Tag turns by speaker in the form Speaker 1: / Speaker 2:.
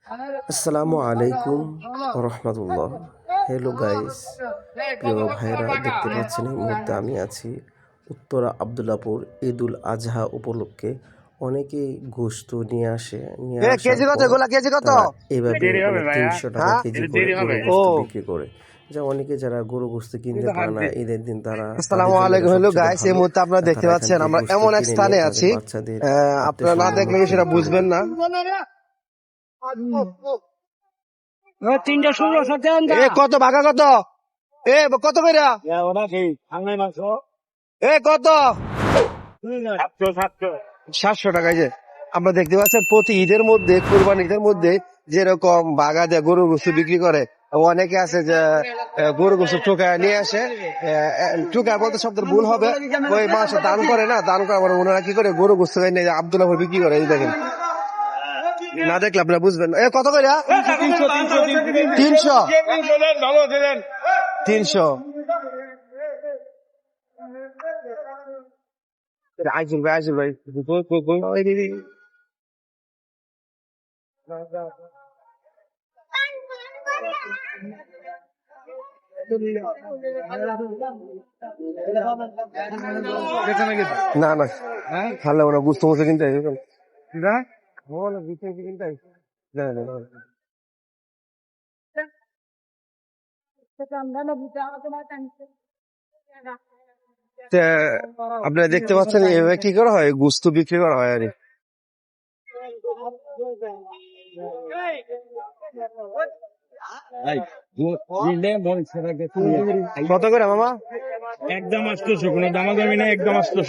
Speaker 1: আসসালামু আলাইকুম রহমতুল্লাহ। Hello guys, প্রিয় ভাইরা, দেখতে পাচ্ছেন এই মুহূর্তে আমি আছি উত্তরা আবদুল্লাপুর। ঈদুল আজহা উপলক্ষে অনেকেই গোশত নিয়ে আসার
Speaker 2: কেজি কত
Speaker 1: পর
Speaker 2: এগুলা? কেজি কত?
Speaker 1: তারা এভাবে 300 টাকা কেজি করে গরু
Speaker 2: ও
Speaker 1: গোশত বিক্রি করে। অনেকে যারা গরু গোশত কিনতে পারে না ঈদের দিন, তাদের
Speaker 2: আসসালামু
Speaker 1: জন্য এটা
Speaker 2: আলাইকুম। হ্যালো
Speaker 1: সবচেয়ে
Speaker 2: গাইস, এই
Speaker 1: ভালো।
Speaker 2: মুহূর্তে আপনারা দেখতে
Speaker 1: তারা এখান
Speaker 2: পাচ্ছেন
Speaker 1: থেকে
Speaker 2: আমরা
Speaker 1: গোশত
Speaker 2: এমন এক
Speaker 1: কিনে
Speaker 2: স্থানে
Speaker 1: নিয়ে তাদের
Speaker 2: আছি,
Speaker 1: বাচ্চাদের আত্মীয়
Speaker 2: আপনারা না
Speaker 1: স্বজনের
Speaker 2: দেখলে সেটা
Speaker 1: খেতে
Speaker 2: বুঝবেন
Speaker 1: দেবে।
Speaker 2: না।
Speaker 3: 316
Speaker 2: কত ভাগা কত? কত কইরা? কত? 700 টাকা। যে আমরা দেখতে পাচ্ছেন প্রতি ঈদের মধ্যে, কুরবান ঈদের মধ্যে যেরকম বাগা দিয়ে গরু গোশত বিক্রি করে, অনেকে আছে যে গরু গোশত ঠোকায় নিয়ে আসে। ঠোকায় বলতে শব্দের ভুল হবে, ওই মাংস দান করে না, দান করার পরে ওনারা কি করে গরু গোশত নিয়ে আব্দুল্লাহ বিক্রি করে। এই দেখেন, না দেখলে আপনারা বুঝবেন না। কত করে? 300 300। আইসুল ভাই, আইসুল ভাই, না না তাহলে ওরা বুঝতে বুঝতে কিনতে আপনারা দেখতে পাচ্ছেন এভাবে কি করা হয়, গুস্ত বিক্রি করা হয়। আরে কত করে মামা?
Speaker 3: একদম 800, কোনো দামাদামি না, একদম 800।